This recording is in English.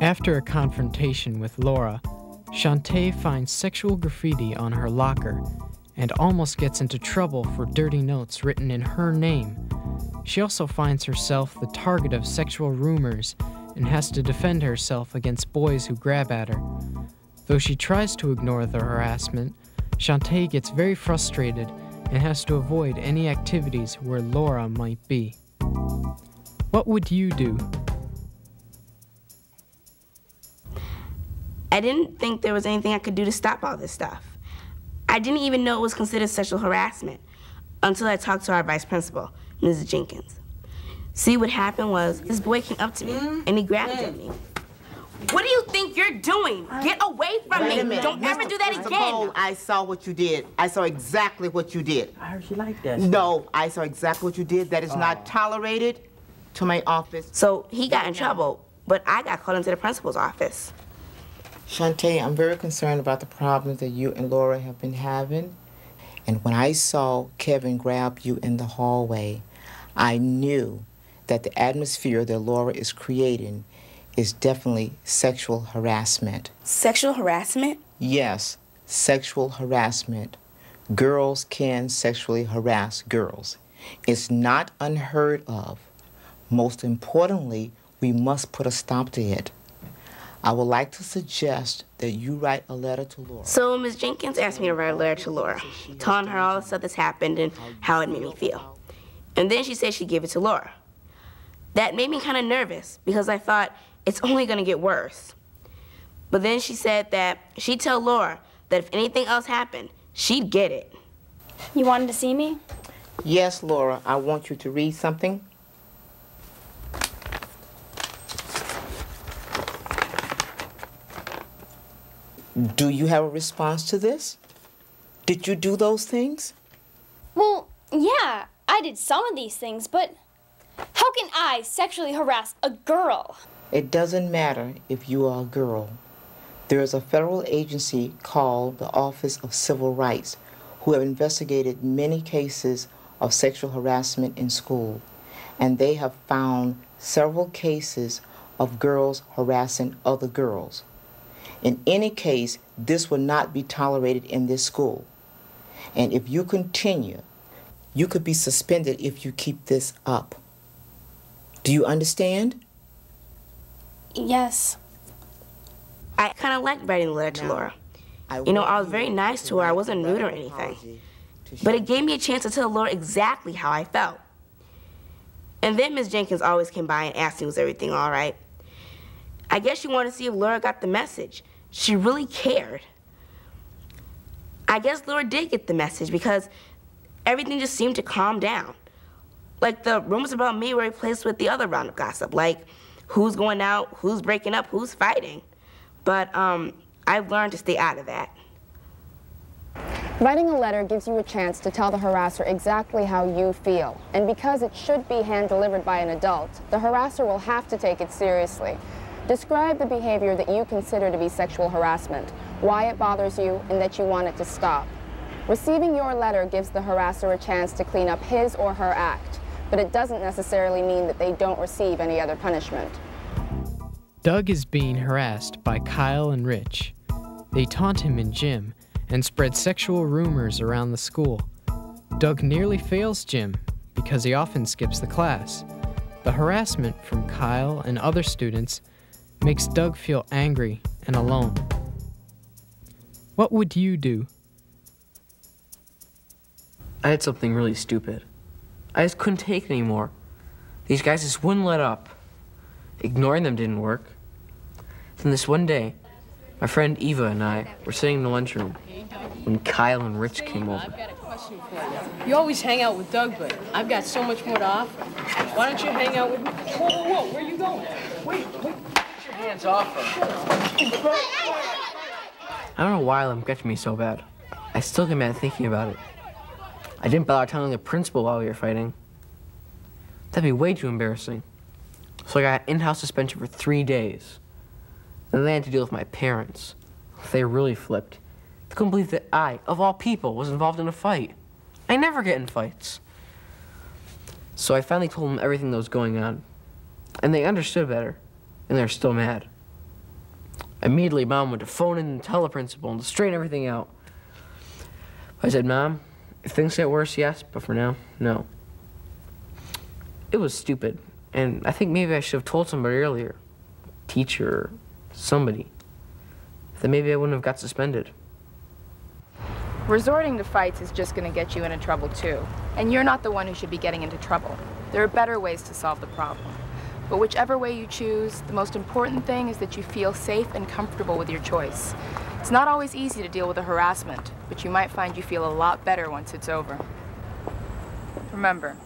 After a confrontation with Laura, Shantae finds sexual graffiti on her locker and almost gets into trouble for dirty notes written in her name. She also finds herself the target of sexual rumors and has to defend herself against boys who grab at her. Though she tries to ignore the harassment, Shantae gets very frustrated and has to avoid any activities where Laura might be. What would you do? I didn't think there was anything I could do to stop all this stuff. I didn't even know it was considered sexual harassment until I talked to our vice principal, Mrs. Jenkins. See, what happened was this boy came up to me and he grabbed at me. What do you think you're doing? Get away from me. Don't ever do that again. Cole, I saw what you did. I saw exactly what you did. I heard you like that. No, I saw exactly what you did. That is not tolerated to my office. So he got in trouble, but I got called into the principal's office. Shantae, I'm very concerned about the problems that you and Laura have been having. And when I saw Kevin grab you in the hallway, I knew that the atmosphere that Laura is creating is definitely sexual harassment. Sexual harassment? Yes, sexual harassment. Girls can sexually harass girls. It's not unheard of. Most importantly, we must put a stop to it. I would like to suggest that you write a letter to Laura. So Ms. Jenkins asked me to write a letter to Laura, telling her all the stuff that's happened and how it made me feel. And then she said she'd give it to Laura. That made me kind of nervous because I thought it's only going to get worse. But then she said that she'd tell Laura that if anything else happened, she'd get it. You wanted to see me? Yes, Laura, I want you to read something. Do you have a response to this? Did you do those things? Well, yeah, I did some of these things, but how can I sexually harass a girl? It doesn't matter if you are a girl. There is a federal agency called the Office of Civil Rights who have investigated many cases of sexual harassment in school, and they have found several cases of girls harassing other girls. In any case, this will not be tolerated in this school. And if you continue, you could be suspended if you keep this up. Do you understand? Yes. I kind of liked writing the letter to Laura. You know, I was very nice to her. I wasn't rude or anything. But it gave me a chance to tell Laura exactly how I felt. And then Ms. Jenkins always came by and asked me was everything all right. I guess she wanted to see if Laura got the message. She really cared. I guess Laura did get the message because everything just seemed to calm down. Like the rumors about me were replaced with the other round of gossip, like who's going out, who's breaking up, who's fighting. But I've learned to stay out of that. Writing a letter gives you a chance to tell the harasser exactly how you feel. And because it should be hand-delivered by an adult, the harasser will have to take it seriously. Describe the behavior that you consider to be sexual harassment, why it bothers you, and that you want it to stop. Receiving your letter gives the harasser a chance to clean up his or her act, but it doesn't necessarily mean that they don't receive any other punishment. Doug is being harassed by Kyle and Rich. They taunt him in gym and spread sexual rumors around the school. Doug nearly fails gym because he often skips the class. The harassment from Kyle and other students makes Doug feel angry and alone. What would you do? I did something really stupid. I just couldn't take it anymore. These guys just wouldn't let up. Ignoring them didn't work. Then this one day, my friend Eva and I were sitting in the lunchroom when Kyle and Rich came over. I've got a question for you. You always hang out with Doug, but I've got so much more to offer. Why don't you hang out with me? Whoa, whoa, whoa, where are you going? Wait, get your hands off her. I don't know why them catching me so bad. I still get mad thinking about it. I didn't bother telling the principal while we were fighting. That'd be way too embarrassing. So I got in-house suspension for 3 days. And then I had to deal with my parents. They really flipped. They couldn't believe that I, of all people, was involved in a fight. I never get in fights. So I finally told them everything that was going on. And they understood better. And they're still mad. Immediately, Mom went to phone in and tell the principal and to straighten everything out. I said, Mom, if things get worse, yes, but for now, no. It was stupid, and I think maybe I should have told somebody earlier. Teacher or somebody. Then maybe I wouldn't have got suspended. Resorting to fights is just going to get you into trouble too. And you're not the one who should be getting into trouble. There are better ways to solve the problem. But whichever way you choose, the most important thing is that you feel safe and comfortable with your choice. It's not always easy to deal with the harassment, but you might find you feel a lot better once it's over. Remember,